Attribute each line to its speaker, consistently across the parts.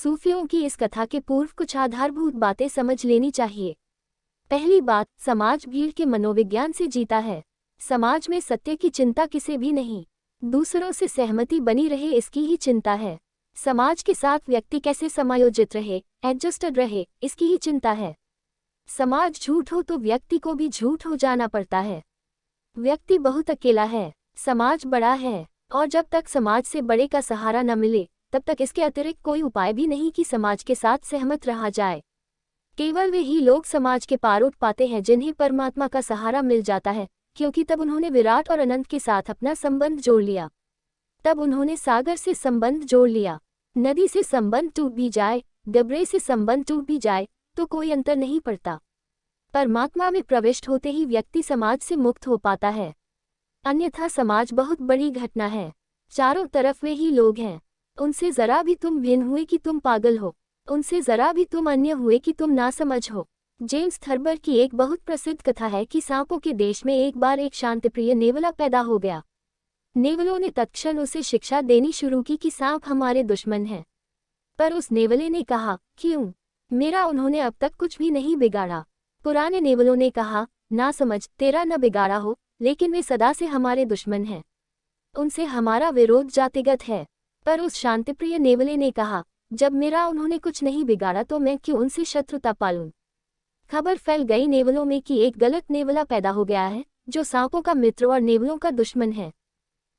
Speaker 1: सूफियों की इस कथा के पूर्व कुछ आधारभूत बातें समझ लेनी चाहिए। पहली बात, समाज भीड़ के मनोविज्ञान से जीता है। समाज में सत्य की चिंता किसे भी नहीं, दूसरों से सहमति बनी रहे इसकी ही चिंता है। समाज के साथ व्यक्ति कैसे समायोजित रहे, एडजस्टेड रहे, इसकी ही चिंता है। समाज झूठ हो तो व्यक्ति को भी झूठ हो जाना पड़ता है। व्यक्ति बहुत अकेला है, समाज बड़ा है, और जब तक समाज से बड़े का सहारा न मिले तब तक इसके अतिरिक्त कोई उपाय भी नहीं कि समाज के साथ सहमत रहा जाए। केवल वे ही लोग समाज के पार उठ पाते हैं जिन्हें परमात्मा का सहारा मिल जाता है, क्योंकि तब उन्होंने विराट और अनंत के साथ अपना संबंध जोड़ लिया। तब उन्होंने सागर से संबंध जोड़ लिया। नदी से संबंध टूट भी जाए, डबरे से संबंध टूट भी जाए तो कोई अंतर नहीं पड़ता। परमात्मा में प्रविष्ट होते ही व्यक्ति समाज से मुक्त हो पाता है, अन्यथा समाज बहुत बड़ी घटना है। चारों तरफ वे ही लोग हैं, उनसे जरा भी तुम भिन्न हुए कि तुम पागल हो, उनसे जरा भी तुम अन्य हुए कि तुम नासमझ हो। जेम्स थर्बर की एक बहुत प्रसिद्ध कथा है कि सांपों के देश में एक बार एक शांतिप्रिय नेवला पैदा हो गया। नेवलों ने तत्क्षण उसे शिक्षा देनी शुरू की कि सांप हमारे दुश्मन हैं। पर उस नेवले ने कहा, क्यों, मेरा उन्होंने अब तक कुछ भी नहीं बिगाड़ा। पुराने नेवलों ने कहा, ना समझ, तेरा न बिगाड़ा हो, लेकिन वे सदा से हमारे दुश्मन हैं, उनसे हमारा विरोध जातिगत है। पर उस शांतिप्रिय नेवले ने कहा, जब मेरा उन्होंने कुछ नहीं बिगाड़ा तो मैं क्यों उनसे शत्रुता पालूं। खबर फैल गई नेवलों में कि एक गलत नेवला पैदा हो गया है जो सांपों का मित्र और नेवलों का दुश्मन है।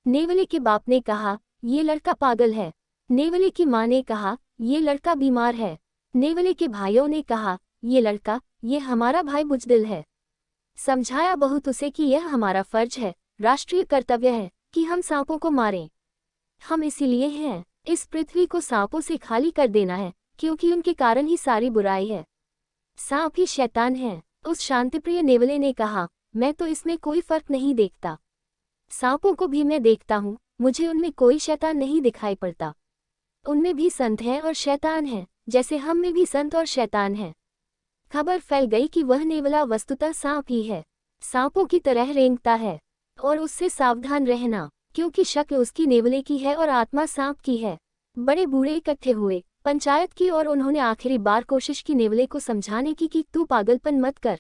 Speaker 1: नेवले के बाप ने कहा, ये लड़का पागल है। नेवले की माँ ने कहा, ये लड़का बीमार है। नेवले के भाइयों ने कहा, ये हमारा भाई बुजदिल है। समझाया बहुत उसे कि यह हमारा फर्ज है, राष्ट्रीय कर्तव्य है कि हम सांपों को मारें। हम इसीलिए हैं, इस पृथ्वी को सांपों से खाली कर देना है, क्योंकि उनके कारण ही सारी बुराई है। सांप ही शैतान है। उस शांतिप्रिय नेवले ने कहा, मैं तो इसमें कोई फर्क नहीं देखता। सांपों को भी मैं देखता हूँ, मुझे उनमें कोई शैतान नहीं दिखाई पड़ता। उनमें भी संत हैं और शैतान हैं, जैसे हम में भी संत और शैतान हैं। खबर फैल गई कि वह नेवला वस्तुतः सांप ही है, सांपों की तरह रेंगता है, और उससे सावधान रहना, क्योंकि शक्ल उसकी नेवले की है और आत्मा सांप की है। बड़े बूढ़े इकट्ठे हुए, पंचायत की, और उन्होंने आखिरी बार कोशिश की नेवले को समझाने की कि तू पागलपन मत कर।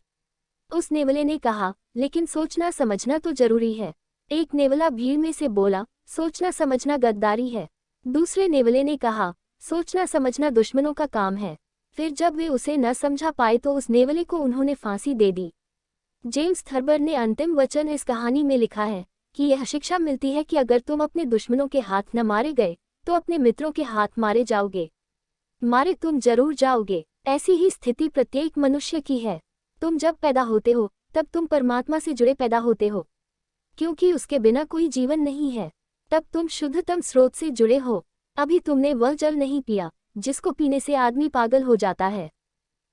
Speaker 1: उस नेवले ने कहा, लेकिन सोचना समझना तो जरूरी है। एक नेवला भीड़ में से बोला, सोचना समझना गद्दारी है। दूसरे नेवले ने कहा, सोचना समझना दुश्मनों का काम है। फिर जब वे उसे न समझा पाए तो उस नेवले को उन्होंने फांसी दे दी। जेम्स थर्बर ने अंतिम वचन इस कहानी में लिखा है कि यह शिक्षा मिलती है कि अगर तुम अपने दुश्मनों के हाथ न मारे गए तो अपने मित्रों के हाथ मारे जाओगे, मारे तुम जरूर जाओगे। ऐसी ही स्थिति प्रत्येक मनुष्य की है। तुम जब पैदा होते हो तब तुम परमात्मा से जुड़े पैदा होते हो, क्योंकि उसके बिना कोई जीवन नहीं है। तब तुम शुद्धतम स्रोत से जुड़े हो। अभी तुमने वह जल नहीं पिया जिसको पीने से आदमी पागल हो जाता है।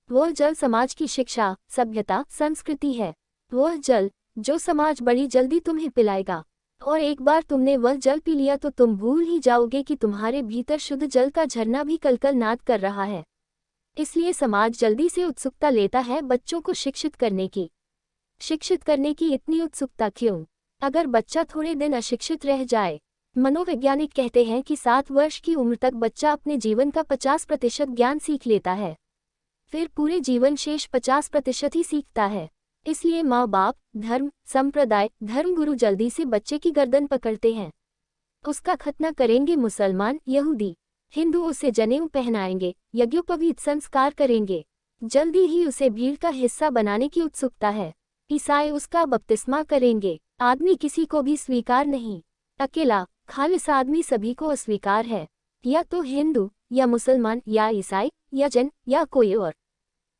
Speaker 1: वह जल समाज की शिक्षा, सभ्यता, संस्कृति है। वह जल जो समाज बड़ी जल्दी तुम्हें पिलाएगा, और एक बार तुमने वह जल पी लिया तो तुम भूल ही जाओगे कि तुम्हारे भीतर शुद्ध जल का झरना भी कलकल नाद कर रहा है। इसलिए समाज जल्दी से उत्सुकता लेता है बच्चों को शिक्षित करने की। शिक्षित करने की इतनी उत्सुकता क्यों? अगर बच्चा थोड़े दिन अशिक्षित रह जाए, मनोवैज्ञानिक कहते हैं कि 7 वर्ष की उम्र तक बच्चा अपने जीवन का 50% ज्ञान सीख लेता है, फिर पूरे जीवन शेष 50% ही सीखता है। इसलिए माँ बाप, धर्म, संप्रदाय, धर्मगुरु जल्दी से बच्चे की गर्दन पकड़ते हैं। उसका खतना करेंगे मुसलमान, यहूदी, हिंदू, उसे जनेऊ पहनाएंगे, यज्ञोपवीत संस्कार करेंगे। जल्दी ही उसे भीड़ का हिस्सा बनाने की उत्सुकता है। ईसाई उसका बपतिस्मा करेंगे। आदमी किसी को भी स्वीकार नहीं, अकेला खालिस आदमी सभी को अस्वीकार है, या तो हिंदू या मुसलमान या ईसाई या जैन या कोई और।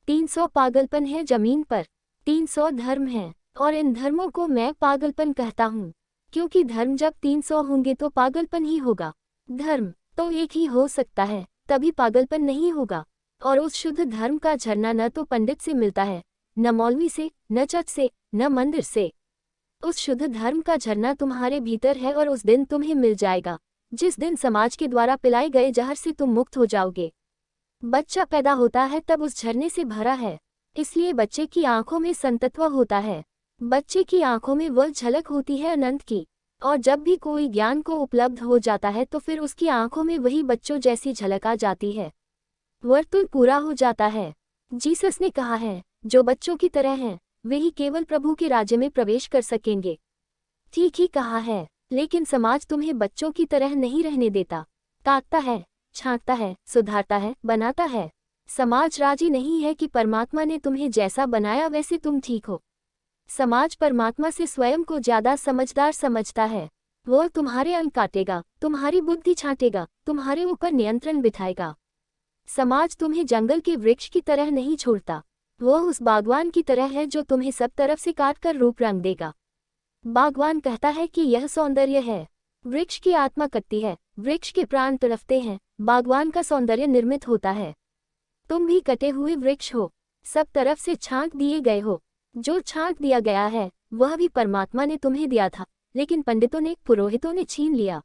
Speaker 1: 300 पागलपन है जमीन पर, 300 धर्म हैं, और इन धर्मों को मैं पागलपन कहता हूँ, क्योंकि धर्म जब 300 होंगे तो पागलपन ही होगा। धर्म तो एक ही हो सकता है, तभी पागलपन नहीं होगा। और उस शुद्ध धर्म का झरना न तो पंडित से मिलता है, न मौलवी से, न चर्च से, न मंदिर से। उस शुद्ध धर्म का झरना तुम्हारे भीतर है, और उस दिन तुम्हें मिल जाएगा जिस दिन समाज के द्वारा पिलाए गए जहर से तुम मुक्त हो जाओगे। बच्चा पैदा होता है तब उस झरने से भरा है, इसलिए बच्चे की आंखों में संतत्व होता है। बच्चे की आंखों में वह झलक होती है अनंत की, और जब भी कोई ज्ञान को उपलब्ध हो जाता है तो फिर उसकी आंखों में वही बच्चों जैसी झलक आ जाती है। वर्तुल पूरा हो जाता है। जीसस ने कहा है, जो बच्चों की तरह हैं, वे ही केवल प्रभु के राज्य में प्रवेश कर सकेंगे। ठीक ही कहा है, लेकिन समाज तुम्हें बच्चों की तरह नहीं रहने देता। काटता है, छांटता है, सुधारता है, बनाता है। समाज राजी नहीं है कि परमात्मा ने तुम्हें जैसा बनाया वैसे तुम ठीक हो। समाज परमात्मा से स्वयं को ज्यादा समझदार समझता है। वो तुम्हारे अंग काटेगा, तुम्हारी बुद्धि छांटेगा, तुम्हारे ऊपर नियंत्रण बिठाएगा। समाज तुम्हें जंगल के वृक्ष की तरह नहीं छोड़ता। वो उस बागवान की तरह है जो तुम्हें सब तरफ से काट कर रूप रंग देगा। बागवान कहता है कि यह सौंदर्य है। वृक्ष की आत्मा कटती है, वृक्ष के प्राण तड़पते हैं, बागवान का सौंदर्य निर्मित होता है। तुम भी कटे हुए वृक्ष हो, सब तरफ से छांट दिए गए हो। जो छांट दिया गया है वह भी परमात्मा ने तुम्हें दिया था, लेकिन पंडितों ने, पुरोहितों ने छीन लिया।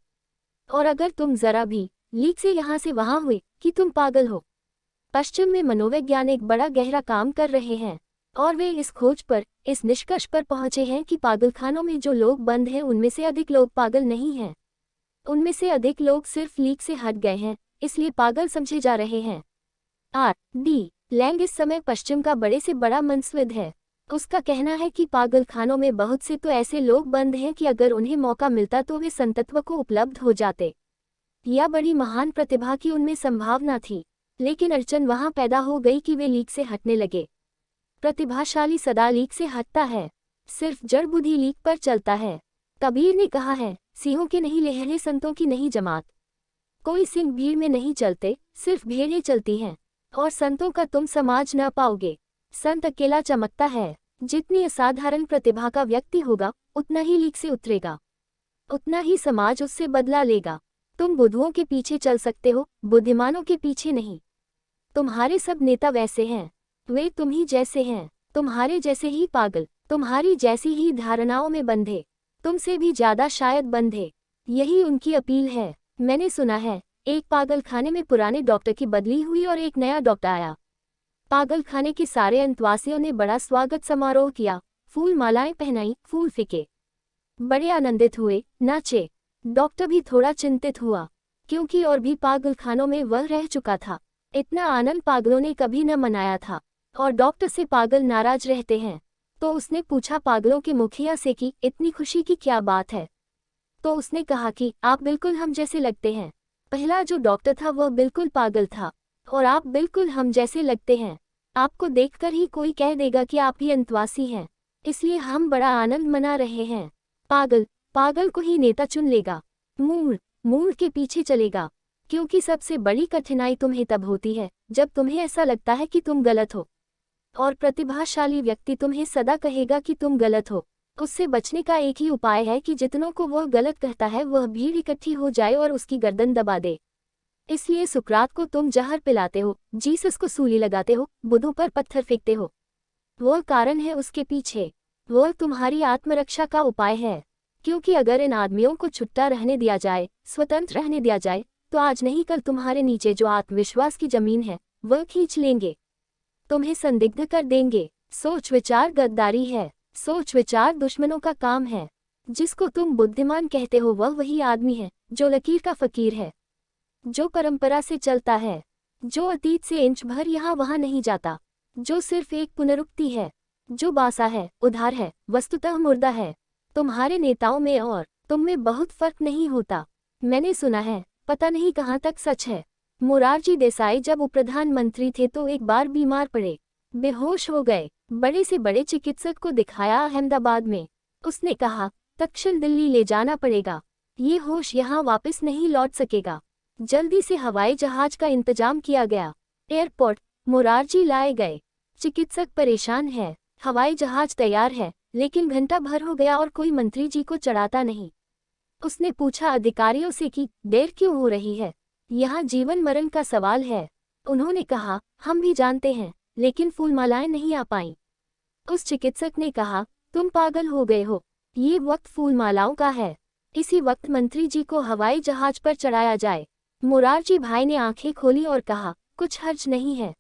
Speaker 1: और अगर तुम जरा भी लीक से यहाँ से वहां हुए कि तुम पागल हो। पश्चिम में मनोवैज्ञानिक बड़ा गहरा काम कर रहे हैं और वे इस खोज पर, इस निष्कर्ष पर पहुंचे हैं कि पागलखानों में जो लोग बंद हैं उनमें से अधिक लोग पागल नहीं हैं। उनमें से अधिक लोग सिर्फ लीक से हट गए हैं, इसलिए पागल समझे जा रहे हैं। R.D. लैंग इस समय पश्चिम का बड़े से बड़ा मनस्विद है। उसका कहना है कि पागलखानों में बहुत से तो ऐसे लोग बंद हैं कि अगर उन्हें मौका मिलता तो वे संतत्व को उपलब्ध हो जाते। यह बड़ी महान प्रतिभा की उनमें संभावना थी, लेकिन अड़चन वहां पैदा हो गई कि वे लीक से हटने लगे। प्रतिभाशाली सदा लीक से हटता है, सिर्फ जड़ बुद्धि लीक पर चलता है। कबीर ने कहा है, सिंहों के नहीं लहरें, संतों की नहीं जमात। कोई सिंह भीड़ में नहीं चलते, सिर्फ भेड़ें चलती हैं। और संतों का तुम समाज न पाओगे। संत अकेला चमकता है। जितनी असाधारण प्रतिभा का व्यक्ति होगा, उतना ही लीक से उतरेगा, उतना ही समाज उससे बदला लेगा। तुम बुद्धुओं के पीछे चल सकते हो, बुद्धिमानों के पीछे नहीं। तुम्हारे सब नेता वैसे हैं, वे तुम ही जैसे हैं, तुम्हारे जैसे ही पागल, तुम्हारी जैसी ही धारणाओं में बंधे, तुमसे भी ज्यादा शायद बंधे। यही उनकी अपील है। मैंने सुना है, एक पागलखाने में पुराने डॉक्टर की बदली हुई और एक नया डॉक्टर आया। पागलखाने के सारे अंतवासियों ने बड़ा स्वागत समारोह किया, फूल मालाएं पहनाई, फूल फेंके, बड़े आनंदित हुए, नाचे। डॉक्टर भी थोड़ा चिंतित हुआ, क्योंकि और भी पागलखानों में वह रह चुका था। इतना आनंद पागलों ने कभी न मनाया था, और डॉक्टर से पागल नाराज रहते हैं। तो उसने पूछा पागलों के मुखिया से कि इतनी खुशी की क्या बात है। तो उसने कहा कि आप बिल्कुल हम जैसे लगते हैं। पहला जो डॉक्टर था वह बिल्कुल पागल था, और आप बिल्कुल हम जैसे लगते हैं। आपको देखकर ही कोई कह देगा कि आप ही अंतवासी हैं, इसलिए हम बड़ा आनंद मना रहे हैं। पागल पागल को ही नेता चुन लेगा, मूढ़ मूढ़ के पीछे चलेगा, क्योंकि सबसे बड़ी कठिनाई तुम्हें तब होती है जब तुम्हें ऐसा लगता है कि तुम गलत हो, और प्रतिभाशाली व्यक्ति तुम्हें सदा कहेगा कि तुम गलत हो। उससे बचने का एक ही उपाय है कि जितनों को वह गलत कहता है वह भीड़ इकट्ठी हो जाए और उसकी गर्दन दबा दे। इसलिए सुकरात को तुम जहर पिलाते हो, जीसस को सूली लगाते हो, बुद्धों पर पत्थर फेंकते हो। वह कारण है उसके पीछे, वह तुम्हारी आत्मरक्षा का उपाय है। क्योंकि अगर इन आदमियों को छुट्टा रहने दिया जाए, स्वतंत्र रहने दिया जाए, तो आज नहीं कल तुम्हारे नीचे जो आत्मविश्वास की जमीन है वह खींच लेंगे, तुम्हें संदिग्ध कर देंगे। सोच विचार गद्दारी है, सोच विचार दुश्मनों का काम है। जिसको तुम बुद्धिमान कहते हो वह वही आदमी है जो लकीर का फकीर है, जो परंपरा से चलता है, जो अतीत से इंच भर यहाँ वहाँ नहीं जाता, जो सिर्फ एक पुनरुक्ति है, जो बासा है, उधार है, वस्तुतः मुर्दा है। तुम्हारे नेताओं में और तुम में बहुत फर्क नहीं होता। मैंने सुना है, पता नहीं कहाँ तक सच है, मोरारजी देसाई जब उपप्रधानमंत्री थे तो एक बार बीमार पड़े, बेहोश हो गए। बड़े से बड़े चिकित्सक को दिखाया अहमदाबाद में। उसने कहा, तत्क्षण दिल्ली ले जाना पड़ेगा, ये होश यहाँ वापस नहीं लौट सकेगा। जल्दी से हवाई जहाज का इंतजाम किया गया। एयरपोर्ट मोरारजी लाए गए। चिकित्सक परेशान है, हवाई जहाज तैयार है, लेकिन घंटा भर हो गया और कोई मंत्री जी को चढ़ाता नहीं। उसने पूछा अधिकारियों से कि देर क्यों हो रही है, यहाँ जीवन मरण का सवाल है। उन्होंने कहा, हम भी जानते हैं, लेकिन फूलमालाएं नहीं आ पाईं। उस चिकित्सक ने कहा, तुम पागल हो गए हो, ये वक्त फूलमालाओं का है। इसी वक्त मंत्री जी को हवाई जहाज पर चढ़ाया जाए। मोरारजी भाई ने आंखें खोली और कहा, कुछ हर्ज नहीं है,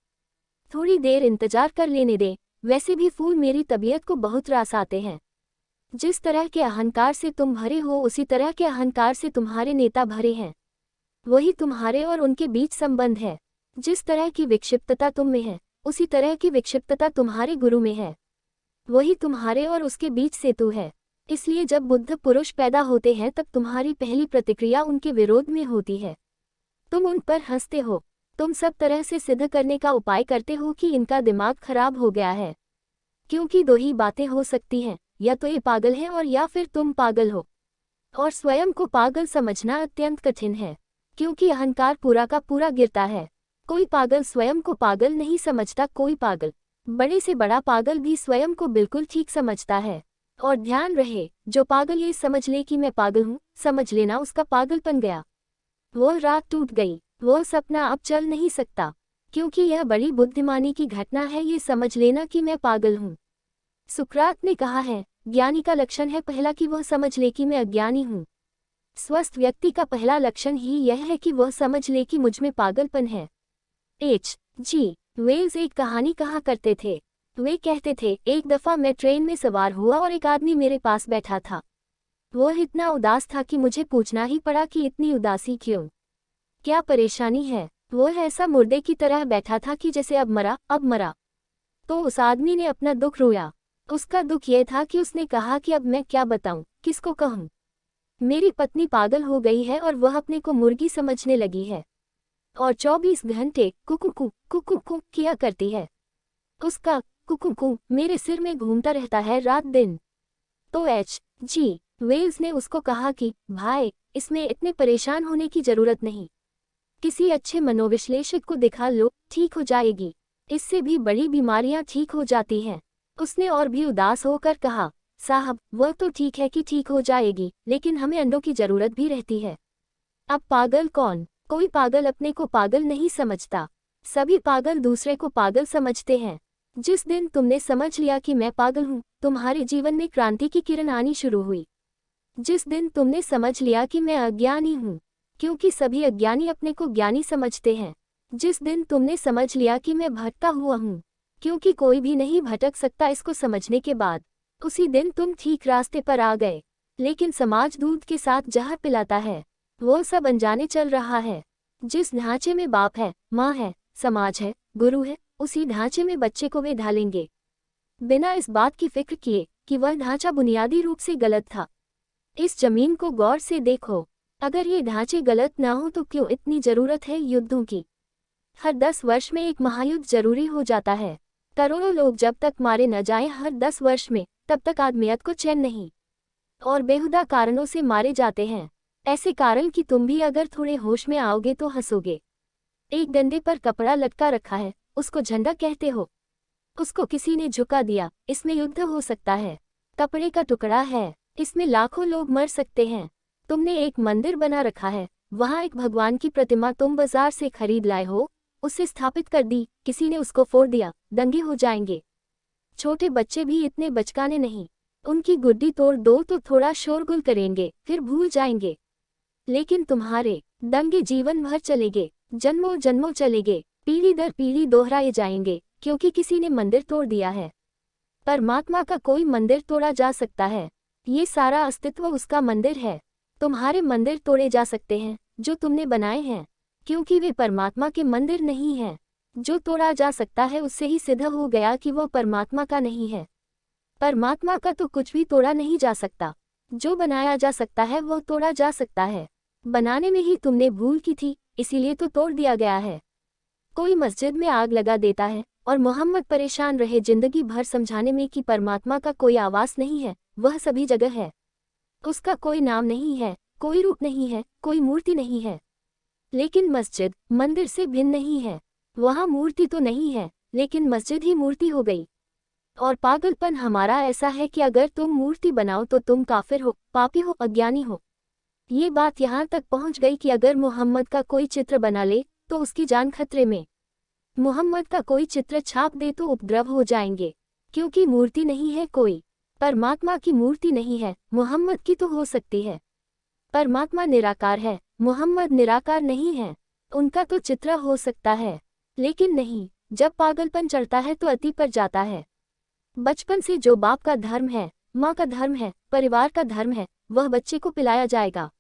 Speaker 1: थोड़ी देर इंतजार कर लेने दे, वैसे भी फूल मेरी तबीयत को बहुत रास आते हैं। जिस तरह के अहंकार से तुम भरे हो उसी तरह के अहंकार से तुम्हारे नेता भरे हैं, वही तुम्हारे और उनके बीच संबंध है। जिस तरह की विक्षिप्तता तुम में है, उसी तरह की विक्षिप्तता तुम्हारे गुरु में है। वही तुम्हारे और उसके बीच सेतु है। इसलिए जब बुद्ध पुरुष पैदा होते हैं तब तुम्हारी पहली प्रतिक्रिया उनके विरोध में होती है। तुम उन पर हंसते हो। तुम सब तरह से सिद्ध करने का उपाय करते हो कि इनका दिमाग खराब हो गया है। क्योंकि दो ही बातें हो सकती हैं, या तो ये पागल है और या फिर तुम पागल हो। और स्वयं को पागल समझना अत्यंत कठिन है, क्योंकि अहंकार पूरा का पूरा गिरता है। कोई पागल स्वयं को पागल नहीं समझता। कोई पागल, बड़े से बड़ा पागल भी स्वयं को बिल्कुल ठीक समझता है। और ध्यान रहे, जो पागल ये समझ ले कि मैं पागल हूँ, समझ लेना उसका पागलपन गया। वो रात टूट गई। वो सपना अब चल नहीं सकता, क्योंकि यह बड़ी बुद्धिमानी की घटना है ये समझ लेना कि मैं पागल हूँ। सुकरात ने कहा है, ज्ञानी का लक्षण है पहला कि वह समझ ले कि मैं अज्ञानी हूँ। स्वस्थ व्यक्ति का पहला लक्षण ही यह है कि वह समझ ले कि मुझ में पागलपन है। H.G. वेल्स एक कहानी कहा करते थे। वे कहते थे, एक दफ़ा मैं ट्रेन में सवार हुआ और एक आदमी मेरे पास बैठा था। वह इतना उदास था कि मुझे पूछना ही पड़ा कि इतनी उदासी क्यों, क्या परेशानी है। वह ऐसा मुर्दे की तरह बैठा था कि जैसे अब मरा अब मरा। तो उस आदमी ने अपना दुख रोया। उसका दुख यह था कि उसने कहा कि अब मैं क्या बताऊं, किसको कहूं। मेरी पत्नी पागल हो गई है और वह अपने को मुर्गी समझने लगी है और 24 घंटे कुकु कुकु किया करती है। उसका कुकु मेरे सिर में घूमता रहता है रात दिन। तो H.G. वेल्स ने उसको कहा कि भाई, इसमें इतने परेशान होने की जरूरत नहीं। किसी अच्छे मनोविश्लेषक को दिखा लो, ठीक हो जाएगी। इससे भी बड़ी बीमारियां ठीक हो जाती हैं। उसने और भी उदास होकर कहा, साहब, वह तो ठीक है कि ठीक हो जाएगी, लेकिन हमें अंडों की जरूरत भी रहती है। अब पागल कौन? कोई पागल अपने को पागल नहीं समझता। सभी पागल दूसरे को पागल समझते हैं। जिस दिन तुमने समझ लिया कि मैं पागल हूँ, तुम्हारे जीवन में क्रांति की किरण आनी शुरू हुई। जिस दिन तुमने समझ लिया कि मैं अज्ञानी हूँ, क्योंकि सभी अज्ञानी अपने को ज्ञानी समझते हैं। जिस दिन तुमने समझ लिया कि मैं भटका हुआ हूँ, क्योंकि कोई भी नहीं भटक सकता इसको समझने के बाद, उसी दिन तुम ठीक रास्ते पर आ गए। लेकिन समाज दूध के साथ जहर पिलाता है। वो सब अनजाने चल रहा है। जिस ढांचे में बाप है, माँ है, समाज है, गुरु है, उसी ढांचे में बच्चे को वे ढालेंगे, बिना इस बात की फिक्र किए कि वह ढांचा बुनियादी रूप से गलत था। इस जमीन को गौर से देखो। अगर ये ढांचे गलत ना हो तो क्यों इतनी जरूरत है युद्धों की? हर 10 वर्ष में एक महायुद्ध जरूरी हो जाता है। करोड़ों लोग जब तक मारे न जाएं हर 10 वर्ष में, तब तक आदमियत को चैन नहीं, और बेहुदा कारणों से मारे जाते हैं। ऐसे कारण कि तुम भी अगर थोड़े होश में आओगे तो हंसोगे। एक डंडे पर कपड़ा लटका रखा है, उसको झंडा कहते हो। उसको किसी ने झुका दिया, इसमें युद्ध हो सकता है। कपड़े का टुकड़ा है, इसमें लाखों लोग मर सकते हैं। तुमने एक मंदिर बना रखा है, वहाँ एक भगवान की प्रतिमा तुम बाजार से खरीद लाए हो, उसे स्थापित कर दी, किसी ने उसको फोड़ दिया, दंगे हो जाएंगे। छोटे बच्चे भी इतने बचकाने नहीं। उनकी गुड्डी तोड़ दो तो थोड़ा शोरगुल करेंगे, फिर भूल जाएंगे। लेकिन तुम्हारे दंगे जीवन भर चलेंगे, जन्मों जन्मों चलेंगे, पीढ़ी दर पीढ़ी दोहराए जाएंगे, क्योंकि किसी ने मंदिर तोड़ दिया है। परमात्मा का कोई मंदिर तोड़ा जा सकता है? ये सारा अस्तित्व उसका मंदिर है। तुम्हारे मंदिर तोड़े जा सकते हैं जो तुमने बनाए हैं, क्योंकि वे परमात्मा के मंदिर नहीं हैं। जो तोड़ा जा सकता है उससे ही सिद्ध हो गया कि वो परमात्मा का नहीं है। परमात्मा का तो कुछ भी तोड़ा नहीं जा सकता। जो बनाया जा सकता है वह तोड़ा जा सकता है। बनाने में ही तुमने भूल की थी, इसीलिए तो तोड़ दिया गया है। कोई मस्जिद में आग लगा देता है और मोहम्मद परेशान रहे जिंदगी भर समझाने में कि परमात्मा का कोई आवास नहीं है, वह सभी जगह है। उसका कोई नाम नहीं है, कोई रूप नहीं है, कोई मूर्ति नहीं है। लेकिन मस्जिद मंदिर से भिन्न नहीं है। वहाँ मूर्ति तो नहीं है, लेकिन मस्जिद ही मूर्ति हो गई। और पागलपन हमारा ऐसा है कि अगर तुम मूर्ति बनाओ तो तुम काफिर हो, पापी हो, अज्ञानी हो। ये बात यहाँ तक पहुँच गई कि अगर मोहम्मद का कोई चित्र बना ले तो उसकी जान खतरे में। मोहम्मद का कोई चित्र छाप दे तो उपद्रव हो जाएंगे, क्योंकि मूर्ति नहीं है कोई। परमात्मा की मूर्ति नहीं है, मोहम्मद की तो हो सकती है। परमात्मा निराकार है, मोहम्मद निराकार नहीं है। उनका तो चित्र हो सकता है, लेकिन नहीं। जब पागलपन चढ़ता है तो अति पर जाता है। बचपन से जो बाप का धर्म है, माँ का धर्म है, परिवार का धर्म है, वह बच्चे को पिलाया जाएगा।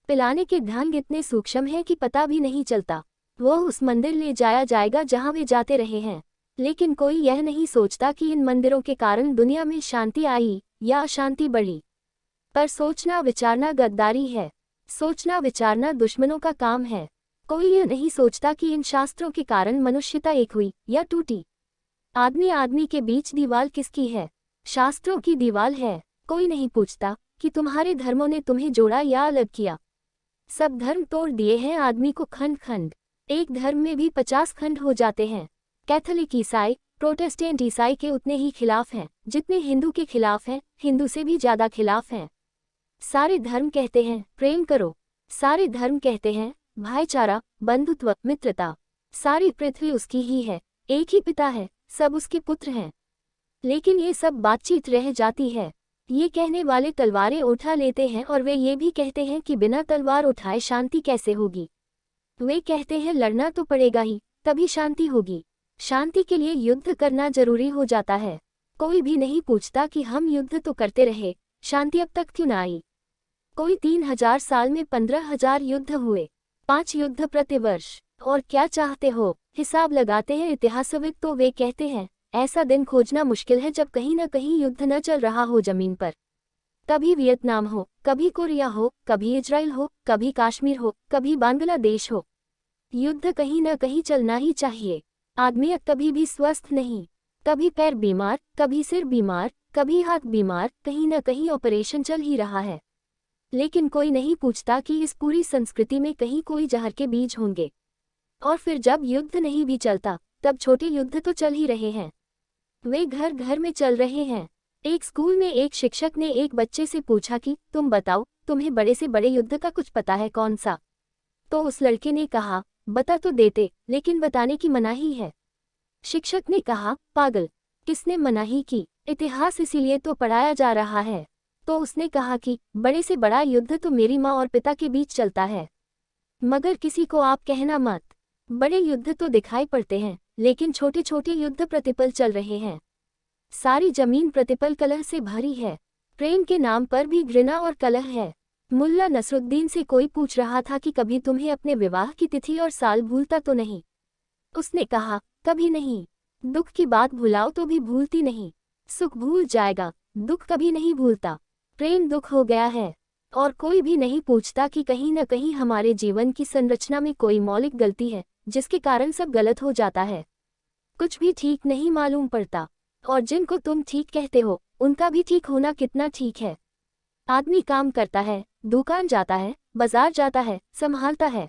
Speaker 1: पिलाने के ढंग इतने सूक्ष्म हैं कि पता भी नहीं चलता। वो उस मंदिर ले जाया जाएगा जहाँ वे जाते रहे हैं। लेकिन कोई यह नहीं सोचता कि इन मंदिरों के कारण दुनिया में शांति आई या अशांति बढ़ी। पर सोचना विचारना गद्दारी है। सोचना विचारना दुश्मनों का काम है। कोई यह नहीं सोचता कि इन शास्त्रों के कारण मनुष्यता एक हुई या टूटी। आदमी आदमी के बीच दीवाल किसकी है? शास्त्रों की दीवाल है। कोई नहीं पूछता कि तुम्हारे धर्मों ने तुम्हें जोड़ा या अलग किया। सब धर्म तोड़ दिए हैं आदमी को खंड खंड। एक धर्म में भी 50 खंड हो जाते हैं। कैथोलिक ईसाई, प्रोटेस्टेंट ईसाई के उतने ही खिलाफ हैं जितने हिंदू के खिलाफ हैं, हिंदू से भी ज्यादा खिलाफ हैं। सारे धर्म कहते हैं प्रेम करो। सारे धर्म कहते हैं भाईचारा, बंधुत्व, मित्रता। सारी पृथ्वी उसकी ही है, एक ही पिता है, सब उसके पुत्र हैं। लेकिन ये सब बातचीत रह जाती है। ये कहने वाले तलवारें उठा लेते हैं और वे ये भी कहते हैं कि बिना तलवार उठाए शांति कैसे होगी। वे कहते हैं लड़ना तो पड़ेगा ही, तभी शांति होगी। शांति के लिए युद्ध करना जरूरी हो जाता है। कोई भी नहीं पूछता कि हम युद्ध तो करते रहे, शांति अब तक क्यों न आई। कोई 3000 साल में 15,000 युद्ध हुए, 5 युद्ध प्रतिवर्ष। और क्या चाहते हो? हिसाब लगाते हैं इतिहासविद तो वे कहते हैं ऐसा दिन खोजना मुश्किल है जब कहीं न कहीं युद्ध न चल रहा हो जमीन पर। कभी वियतनाम हो, कभी कोरिया हो, कभी इजराइल हो, कभी कश्मीर हो, कभी बांग्लादेश हो। युद्ध कहीं न कहीं चलना ही चाहिए। आदमी कभी भी स्वस्थ नहीं। कभी पैर बीमार, कभी सिर बीमार, कभी हाथ बीमार, कहीं न कहीं ऑपरेशन चल ही रहा है। लेकिन कोई नहीं पूछता कि इस पूरी संस्कृति में कहीं कोई जहर के बीज होंगे। और फिर जब युद्ध नहीं भी चलता तब छोटे युद्ध तो चल ही रहे हैं। वे घर घर में चल रहे हैं। एक स्कूल में एक शिक्षक ने एक बच्चे से पूछा कि तुम बताओ, तुम्हें बड़े से बड़े युद्ध का कुछ पता है कौन सा? तो उस लड़के ने कहा बता तो देते, लेकिन बताने की मनाही है। शिक्षक ने कहा पागल, किसने मनाही की? इतिहास इसीलिए तो पढ़ाया जा रहा है। तो उसने कहा कि बड़े से बड़ा युद्ध तो मेरी माँ और पिता के बीच चलता है। मगर किसी को आप कहना मत। बड़े युद्ध तो दिखाई पड़ते हैं, लेकिन छोटे छोटे युद्ध प्रतिपल चल रहे हैं। सारी जमीन प्रतिपल कलह से भरी है। प्रेम के नाम पर भी घृणा और कलह है। मुल्ला नसरुद्दीन से कोई पूछ रहा था कि कभी तुम्हें अपने विवाह की तिथि और साल भूलता तो नहीं? उसने कहा कभी नहीं। दुख की बात भुलाओ तो भी भूलती नहीं। सुख भूल जाएगा, दुख कभी नहीं भूलता। प्रेम दुख हो गया है। और कोई भी नहीं पूछता कि कहीं न कहीं हमारे जीवन की संरचना में कोई मौलिक गलती है जिसके कारण सब गलत हो जाता है। कुछ भी ठीक नहीं मालूम पड़ता। और जिनको तुम ठीक कहते हो उनका भी ठीक होना कितना ठीक है। आदमी काम करता है, दुकान जाता है, बाजार जाता है, संभालता है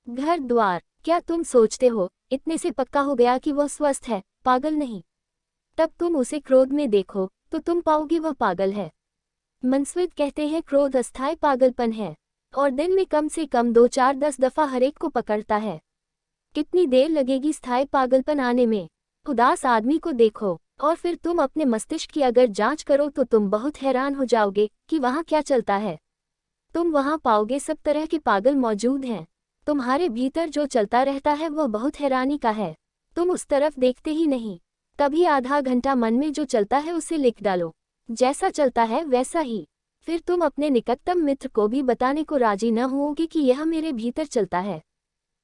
Speaker 1: घर द्वार। क्या तुम सोचते हो इतने से पक्का हो गया कि वह स्वस्थ है? पागल नहीं। तब तुम उसे क्रोध में देखो तो तुम पाओगे वह पागल है। मनस्विद कहते हैं क्रोध अस्थायी पागलपन है और दिन में कम से कम 2, 4, 10 दफा हरेक को पकड़ता है। कितनी देर लगेगी स्थायी पागलपन आने में? उदास आदमी को देखो और फिर तुम अपने मस्तिष्क की अगर जांच करो तो तुम बहुत हैरान हो जाओगे कि वहाँ क्या चलता है। तुम वहाँ पाओगे सब तरह के पागल मौजूद हैं। तुम्हारे भीतर जो चलता रहता है वह बहुत हैरानी का है। तुम उस तरफ देखते ही नहीं। कभी आधा घंटा मन में जो चलता है उसे लिख डालो, जैसा चलता है वैसा ही। फिर तुम अपने निकटतम मित्र को भी बताने को राजी न होगे कि यह मेरे भीतर चलता है।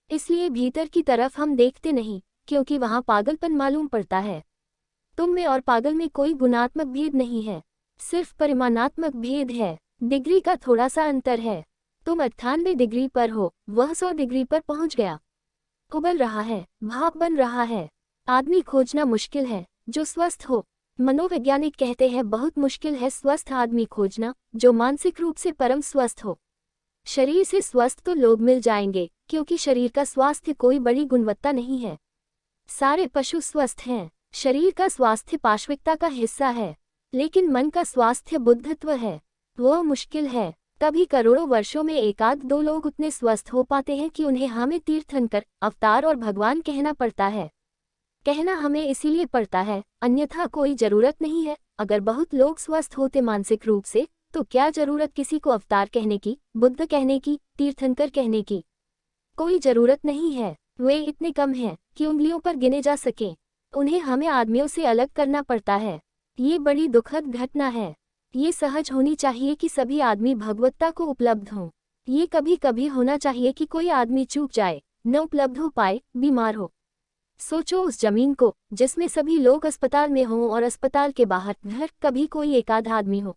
Speaker 1: इसलिए भीतर की तरफ हम देखते नहीं, क्योंकि वहाँ पागलपन मालूम पड़ता है। तुम में और पागल में कोई गुणात्मक भेद नहीं है, सिर्फ परिमाणात्मक भेद है। डिग्री का थोड़ा सा अंतर है। तुम 98 डिग्री पर हो, वह 100 डिग्री पर पहुंच गया। उबल रहा है, भाप बन रहा है। आदमी खोजना मुश्किल है जो स्वस्थ हो। मनोवैज्ञानिक कहते हैं बहुत मुश्किल है स्वस्थ आदमी खोजना जो मानसिक रूप से परम स्वस्थ हो। शरीर से स्वस्थ तो लोग मिल जाएंगे, क्योंकि शरीर का स्वास्थ्य कोई बड़ी गुणवत्ता नहीं है। सारे पशु स्वस्थ हैं। शरीर का स्वास्थ्य पाश्विकता का हिस्सा है, लेकिन मन का स्वास्थ्य बुद्धत्व है। वह मुश्किल है। कभी करोड़ों वर्षों में 1-2 लोग उतने स्वस्थ हो पाते हैं कि उन्हें हमें तीर्थंकर, अवतार और भगवान कहना पड़ता है। कहना हमें इसीलिए पड़ता है, अन्यथा कोई जरूरत नहीं है। अगर बहुत लोग स्वस्थ होते मानसिक रूप से तो क्या जरूरत किसी को अवतार कहने की, बुद्ध कहने की, तीर्थंकर कहने की? कोई जरूरत नहीं है। वे इतने कम हैं कि उंगलियों पर गिने जा सकें। उन्हें हमें आदमियों से अलग करना पड़ता है। ये बड़ी दुखद घटना है। ये सहज होनी चाहिए कि सभी आदमी भगवत्ता को उपलब्ध हों। ये कभी कभी होना चाहिए कि कोई आदमी चूक जाए, न उपलब्ध हो पाए, बीमार हो। सोचो उस जमीन को जिसमें सभी लोग अस्पताल में हों और अस्पताल के बाहर घर कभी कोई एक आध आदमी हो।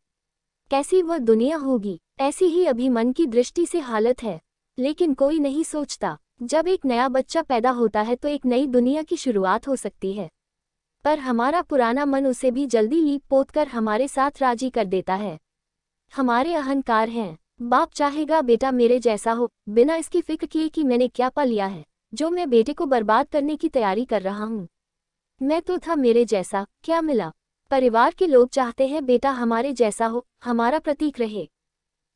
Speaker 1: कैसी वह दुनिया होगी। ऐसी ही अभी मन की दृष्टि से हालत है, लेकिन कोई नहीं सोचता। जब एक नया बच्चा पैदा होता है तो एक नई दुनिया की शुरुआत हो सकती है, पर हमारा पुराना मन उसे भी जल्दी लीप पोत कर हमारे साथ राजी कर देता है। हमारे अहंकार हैं। बाप चाहेगा बेटा मेरे जैसा हो, बिना इसकी फिक्र किए कि मैंने क्या पा लिया है जो मैं बेटे को बर्बाद करने की तैयारी कर रहा हूँ। मैं तो था मेरे जैसा, क्या मिला। परिवार के लोग चाहते हैं बेटा हमारे जैसा हो, हमारा प्रतीक रहे।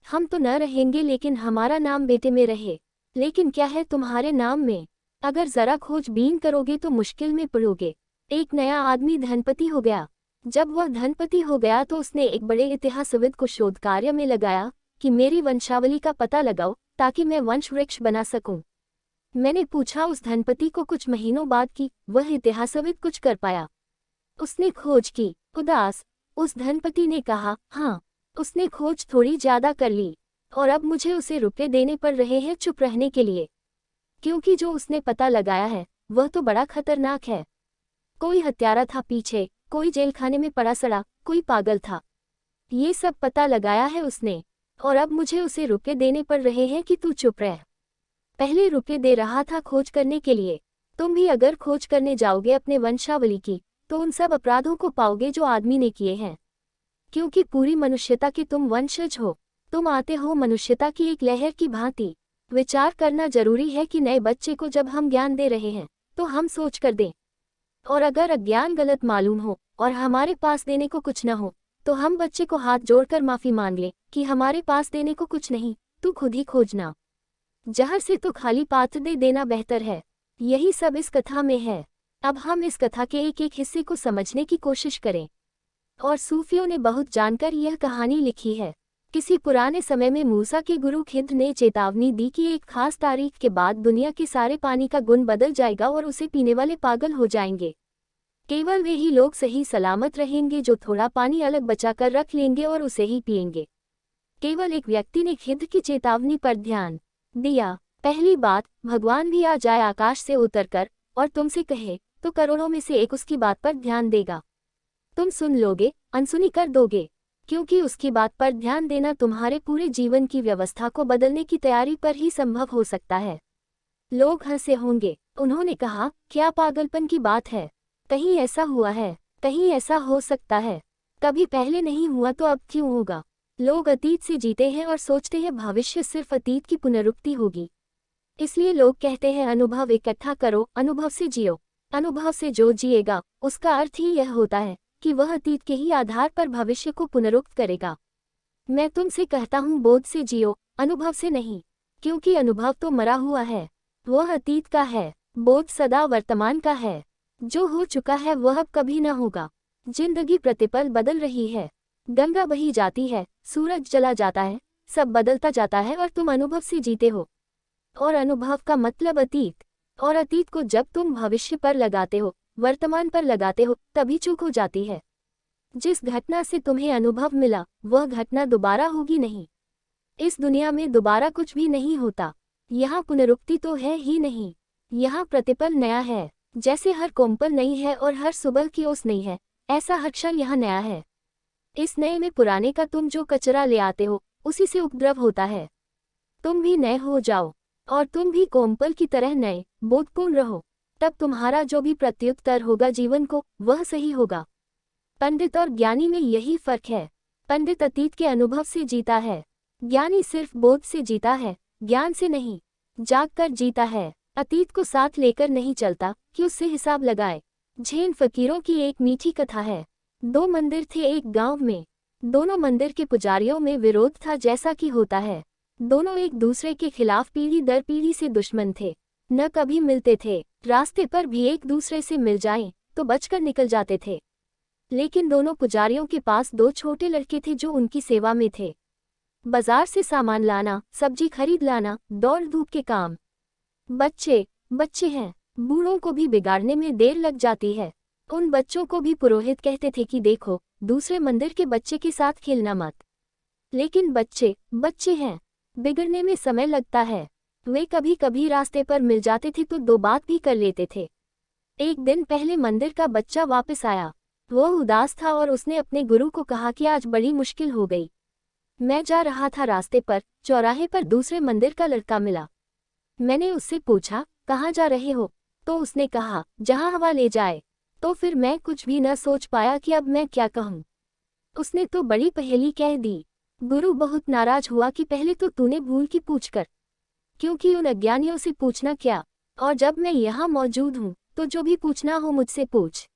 Speaker 1: हम तो न रहेंगे लेकिन हमारा नाम बेटे में रहे। लेकिन क्या है तुम्हारे नाम में? अगर जरा खोजबीन करोगे तो मुश्किल में पड़ोगे। एक नया आदमी धनपति हो गया। जब वह धनपति हो गया तो उसने एक बड़े इतिहासविद को शोध कार्य में लगाया कि मेरी वंशावली का पता लगाओ ताकि मैं वंश वृक्ष बना सकूं। मैंने पूछा उस धनपति को कुछ महीनों बाद कि वह इतिहासविद कुछ कर पाया। उसने खोज की। उदास उस धनपति ने कहा, हाँ, उसने खोज थोड़ी ज्यादा कर ली और अब मुझे उसे रुपए देने पड़ रहे हैं चुप रहने के लिए, क्योंकि जो उसने पता लगाया है वह तो बड़ा खतरनाक है। कोई हत्यारा था पीछे, कोई जेल खाने में पड़ा सड़ा, कोई पागल था। ये सब पता लगाया है उसने और अब मुझे उसे रुपए देने पड़ रहे हैं कि तू चुप रह। पहले रुपए दे रहा था खोज करने के लिए। तुम भी अगर खोज करने जाओगे अपने वंशावली की तो उन सब अपराधों को पाओगे जो आदमी ने किए हैं, क्योंकि पूरी मनुष्यता के तुम वंशज हो। तुम आते हो मनुष्यता की एक लहर की भांति। विचार करना जरूरी है कि नए बच्चे को जब हम ज्ञान दे रहे हैं तो हम सोच कर दें, और अगर अज्ञान गलत मालूम हो और हमारे पास देने को कुछ न हो तो हम बच्चे को हाथ जोड़कर माफी मांग लें कि हमारे पास देने को कुछ नहीं, तू खुद ही खोजना। जहर से तो खाली पात्र दे देना बेहतर है। यही सब इस कथा में है। अब हम इस कथा के एक एक हिस्से को समझने की कोशिश करें। और सूफियों ने बहुत जानकर यह कहानी लिखी है। किसी पुराने समय में मूसा के गुरु खिद्र ने चेतावनी दी कि एक खास तारीख के बाद दुनिया के सारे पानी का गुण बदल जाएगा और उसे पीने वाले पागल हो जाएंगे। केवल वे ही लोग सही सलामत रहेंगे जो थोड़ा पानी अलग बचा कर रख लेंगे और उसे ही पिएंगे। केवल एक व्यक्ति ने खिद्र की चेतावनी पर ध्यान दिया। पहली बात, भगवान भी आ जाए आकाश से उतरकर और तुमसे कहे तो करोड़ों में से एक उसकी बात पर ध्यान देगा। तुम सुन लोगे, अनसुनी कर दोगे, क्योंकि उसकी बात पर ध्यान देना तुम्हारे पूरे जीवन की व्यवस्था को बदलने की तैयारी पर ही संभव हो सकता है। लोग हंसे होंगे। उन्होंने कहा, क्या पागलपन की बात है। कहीं ऐसा हुआ है, कहीं ऐसा हो सकता है। कभी पहले नहीं हुआ तो अब क्यों होगा। लोग अतीत से जीते हैं और सोचते हैं भविष्य सिर्फ अतीत की पुनरुक्ति होगी। इसलिए लोग कहते हैं अनुभव इकट्ठा करो, अनुभव से जियो। अनुभव से जो जिएगा उसका अर्थ ही यह होता है कि वह अतीत के ही आधार पर भविष्य को पुनरुक्त करेगा। मैं तुमसे कहता हूँ बोध से जियो, अनुभव से नहीं, क्योंकि अनुभव तो मरा हुआ है, वह अतीत का है। बोध सदा वर्तमान का है। जो हो चुका है वह अब कभी न होगा। जिंदगी प्रतिपल बदल रही है। गंगा बही जाती है, सूरज चला जाता है, सब बदलता जाता है और तुम अनुभव से जीते हो। और अनुभव का मतलब अतीत, और अतीत को जब तुम भविष्य पर लगाते हो, वर्तमान पर लगाते हो, तभी चूक हो जाती है। जिस घटना से तुम्हें अनुभव मिला वह घटना दोबारा होगी नहीं। इस दुनिया में दोबारा कुछ भी नहीं होता। यहाँ पुनरुक्ति तो है ही नहीं। यहाँ प्रतिपल नया है। जैसे हर कोमपल नई है और हर सुबह की ओस नई है, ऐसा हर क्षण यहाँ नया है। इस नए में पुराने का तुम जो कचरा ले आते हो उसी से उपद्रव होता है। तुम भी नए हो जाओ और तुम भी कोमपल की तरह नए बोधपूर्ण रहो, तब तुम्हारा जो भी प्रत्युत्तर होगा जीवन को वह सही होगा। पंडित और ज्ञानी में यही फर्क है। पंडित अतीत के अनुभव से जीता है, ज्ञानी सिर्फ बोध से जीता है, ज्ञान से नहीं। जागकर जीता है, अतीत को साथ लेकर नहीं चलता कि उससे हिसाब लगाए। झेन फकीरों की एक मीठी कथा है। दो मंदिर थे एक गांव में। दोनों मंदिर के पुजारियों में विरोध था जैसा कि होता है। दोनों एक दूसरे के खिलाफ पीढ़ी दर पीढ़ी से दुश्मन थे, न कभी मिलते थे। रास्ते पर भी एक दूसरे से मिल जाएं तो बचकर निकल जाते थे। लेकिन दोनों पुजारियों के पास दो छोटे लड़के थे जो उनकी सेवा में थे। बाजार से सामान लाना, सब्जी खरीद लाना, दौड़ धूप के काम। बच्चे हैं, बूढ़ों को भी बिगाड़ने में देर लग जाती है। उन बच्चों को भी पुरोहित कहते थे कि देखो, दूसरे मंदिर के बच्चे के साथ खेलना मत। लेकिन बच्चे हैं, बिगड़ने में समय लगता है। वे कभी कभी रास्ते पर मिल जाते थे तो दो बात भी कर लेते थे। एक दिन पहले मंदिर का बच्चा वापस आया। वो उदास था और उसने अपने गुरु को कहा कि आज बड़ी मुश्किल हो गई। मैं जा रहा था, रास्ते पर चौराहे पर दूसरे मंदिर का लड़का मिला। मैंने उससे पूछा, कहाँ जा रहे हो? तो उसने कहा, जहाँ हवा ले जाए। तो फिर मैं कुछ भी न सोच पाया कि अब मैं क्या कहूँ। उसने तो बड़ी पहेली कह दी। गुरु बहुत नाराज हुआ कि पहले तो तूने भूल की पूछ कर, क्योंकि उन अज्ञानियों से पूछना क्या, और जब मैं यहाँ मौजूद हूँ तो जो भी पूछना हो मुझसे पूछ।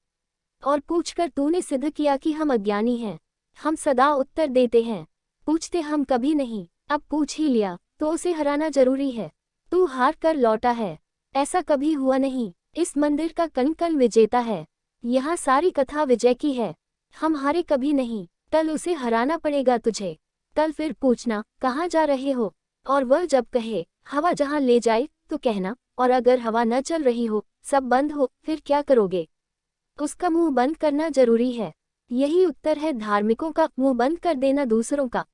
Speaker 1: और पूछकर तूने सिद्ध किया कि हम अज्ञानी हैं, हम सदा उत्तर देते हैं, पूछते हम कभी नहीं। अब पूछ ही लिया तो उसे हराना जरूरी है। तू हार कर लौटा है, ऐसा कभी हुआ नहीं। इस मंदिर का कण कण विजेता है, यहाँ सारी कथा विजय की है। हम हारे कभी नहीं, कल उसे हराना पड़ेगा तुझे। कल फिर पूछना, कहाँ जा रहे हो? और वह जब कहे हवा जहाँ ले जाए तो कहना, और अगर हवा न चल रही हो, सब बंद हो, फिर क्या करोगे? उसका मुंह बंद करना जरूरी है। यही उत्तर है धार्मिकों का, मुंह बंद कर देना दूसरों का।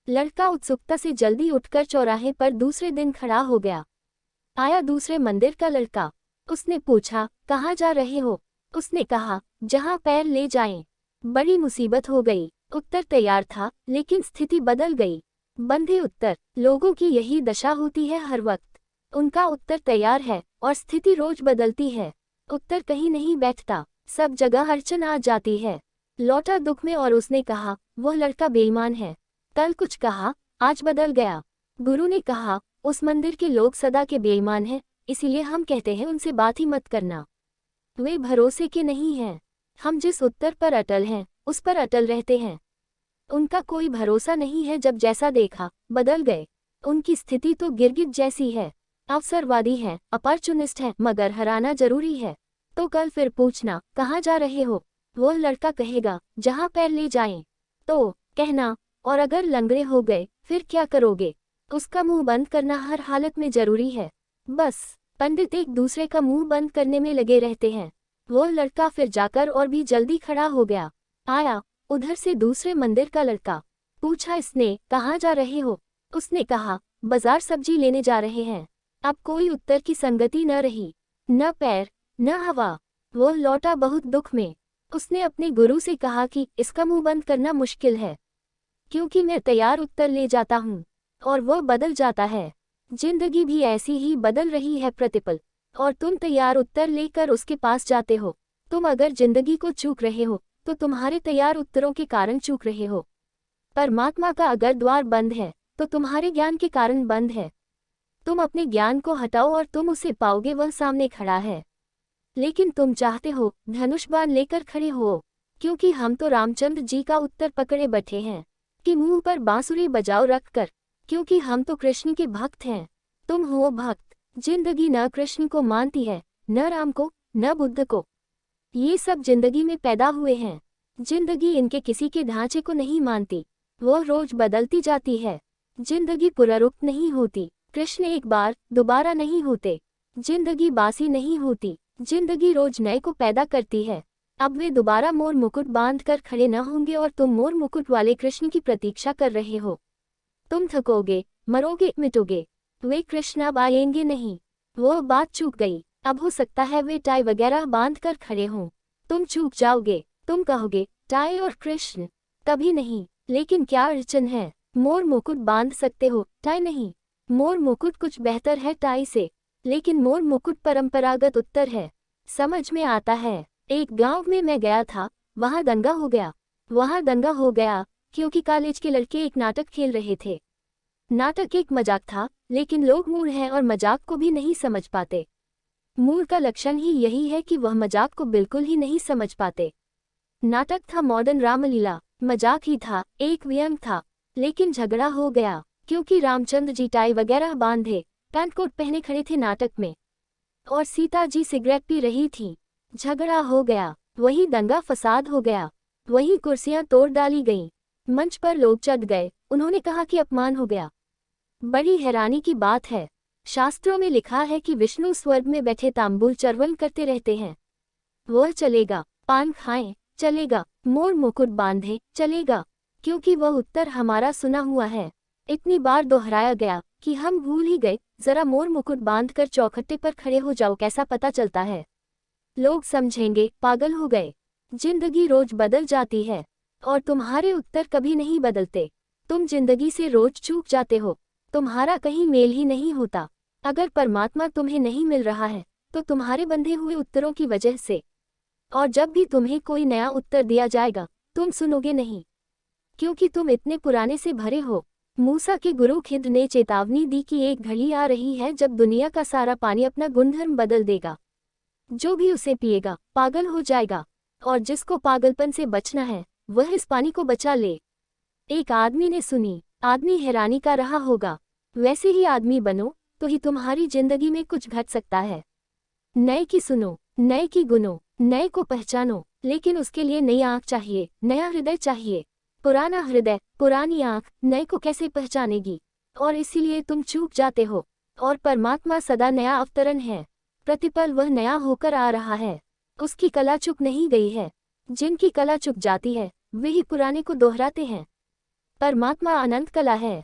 Speaker 1: लड़का उत्सुकता से जल्दी उठकर चौराहे पर दूसरे दिन खड़ा हो गया। आया दूसरे मंदिर का लड़का। उसने पूछा, कहाँ जा रहे हो? उसने कहा, जहाँ पैर ले जाएं। बड़ी मुसीबत हो गई। उत्तर तैयार था लेकिन स्थिति बदल गई। बंधे उत्तर, लोगों की यही दशा होती है हर वक्त। उनका उत्तर तैयार है और स्थिति रोज बदलती है। उत्तर कहीं नहीं बैठता, सब जगह अड़चन आ जाती है। लौटा दुख में और उसने कहा, वह लड़का बेईमान है। कल कुछ कहा, आज बदल गया। गुरु ने कहा, उस मंदिर के लोग सदा के बेईमान हैं, इसीलिए हम कहते हैं उनसे बात ही मत करना। वे भरोसे के नहीं हैं। हम जिस उत्तर पर अटल हैं उस पर अटल रहते हैं। उनका कोई भरोसा नहीं है, जब जैसा देखा बदल गए। उनकी स्थिति तो गिरगिट जैसी है, अवसरवादी है, अपॉर्चुनिस्ट है, मगर हराना जरूरी है। तो कल फिर पूछना, कहाँ जा रहे हो? वो लड़का कहेगा, जहाँ पैर ले जाएं। तो कहना, और अगर लंगड़े हो गए फिर क्या करोगे? उसका मुंह बंद करना हर हालत में जरूरी है। बस पंडित एक दूसरे का मुंह बंद करने में लगे रहते हैं। वो लड़का फिर जाकर और भी जल्दी खड़ा हो गया। आया उधर से दूसरे मंदिर का लड़का। पूछा इसने, कहाँ जा रहे हो? उसने कहा, बाजार सब्जी लेने जा रहे हैं। अब कोई उत्तर की संगति न रही, न पैर न हवा। वो लौटा बहुत दुख में। उसने अपने गुरु से कहा कि इसका मुंह बंद करना मुश्किल है, क्योंकि मैं तैयार उत्तर ले जाता हूँ और वह बदल जाता है। जिंदगी भी ऐसी ही बदल रही है प्रतिपल, और तुम तैयार उत्तर लेकर उसके पास जाते हो। तुम अगर जिंदगी को चूक रहे हो तो तुम्हारे तैयार उत्तरों के कारण चूक रहे हो। परमात्मा का अगर द्वार बंद है तो तुम्हारे ज्ञान के कारण बंद है। तुम अपने ज्ञान को हटाओ और तुम उसे पाओगे, वह सामने खड़ा है। लेकिन तुम चाहते हो धनुष बाण लेकर खड़े हो, क्योंकि हम तो रामचंद्र जी का उत्तर पकड़े बैठे हैं कि मुंह पर बांसुरी बजाओ रखकर, क्योंकि हम तो कृष्ण के भक्त हैं। तुम हो भक्त। जिंदगी न कृष्ण को मानती है, न राम को, न बुद्ध को। ये सब जिंदगी में पैदा हुए हैं। जिंदगी इनके किसी के ढांचे को नहीं मानती, वो रोज बदलती जाती है। जिंदगी पुनरुक्त नहीं होती। कृष्ण एक बार दोबारा नहीं होते। जिंदगी बासी नहीं होती। जिंदगी रोज नए को पैदा करती है। अब वे दोबारा मोर मुकुट बांध कर खड़े न होंगे और तुम मोर मुकुट वाले कृष्ण की प्रतीक्षा कर रहे हो। तुम थकोगे, मरोगे, मिटोगे। वे कृष्ण अब आएंगे नहीं। वो बात चूक गई। अब हो सकता है वे टाई वगैरह बांध कर खड़े हों। तुम चूक जाओगे। तुम कहोगे, टाई और कृष्ण कभी नहीं। लेकिन क्या अड़चन है? मोर मुकुट बांध सकते हो, टाई नहीं। मोर मुकुट कुछ बेहतर है टाई से, लेकिन मोर मुकुट परंपरागत उत्तर है। समझ में आता है। एक गांव में मैं गया था, वहां दंगा हो गया। वहां दंगा हो गया क्योंकि कॉलेज के लड़के एक नाटक खेल रहे थे। नाटक एक मजाक था, लेकिन लोग मूढ़ हैं और मजाक को भी नहीं समझ पाते। मूढ़ का लक्षण ही यही है कि वह मजाक को बिल्कुल ही नहीं समझ पाते। नाटक था मॉडर्न रामलीला, मजाक ही था, एक व्यंग था। लेकिन झगड़ा हो गया क्योंकि रामचंद्र जी टाई वगैरह बांधे, पैंट कोट पहने खड़े थे नाटक में, और सीता जी सिगरेट पी रही थी। झगड़ा हो गया, वही दंगा फसाद हो गया, वही कुर्सियां तोड़ डाली गईं। मंच पर लोग चढ़ गए। उन्होंने कहा कि अपमान हो गया। बड़ी हैरानी की बात है, शास्त्रों में लिखा है कि विष्णु स्वर्ग में बैठे तांबूल चर्वन करते रहते हैं। वह चलेगा, पान खाएं, चलेगा, मोर मुकुट बांधे, चलेगा, क्योंकि वह उत्तर हमारा सुना हुआ है। इतनी बार दोहराया गया कि हम भूल ही गए, जरा मोर मुकुट बांधकर चौखट्टे पर खड़े हो जाओ, कैसा पता चलता है। लोग समझेंगे पागल हो गए। जिंदगी रोज बदल जाती है और तुम्हारे उत्तर कभी नहीं बदलते। तुम जिंदगी से रोज चूक जाते हो, तुम्हारा कहीं मेल ही नहीं होता। अगर परमात्मा तुम्हें नहीं मिल रहा है तो तुम्हारे बंधे हुए उत्तरों की वजह से। और जब भी तुम्हें कोई नया उत्तर दिया जाएगा तुम सुनोगे नहीं, क्योंकि तुम इतने पुराने से भरे हो। मूसा के गुरु खिद्र ने चेतावनी दी कि एक घड़ी आ रही है जब दुनिया का सारा पानी अपना गुणधर्म बदल देगा। जो भी उसे पिएगा पागल हो जाएगा, और जिसको पागलपन से बचना है वह इस पानी को बचा ले। एक आदमी ने सुनी। आदमी हैरानी का रहा होगा। वैसे ही आदमी बनो तो ही तुम्हारी जिंदगी में कुछ घट सकता है। नए की सुनो, नए की गुनो, नए को पहचानो, लेकिन उसके लिए नई आंख चाहिए, नया हृदय चाहिए। पुराना हृदय, पुरानी आंख नए को कैसे पहचानेगी? और इसीलिए तुम चूक जाते हो। और परमात्मा सदा नया अवतरण है। प्रतिपल वह नया होकर आ रहा है। उसकी कला चुक नहीं गई है। जिनकी कला चुक जाती है वे ही पुराने को दोहराते हैं। परमात्मा अनंत कला है।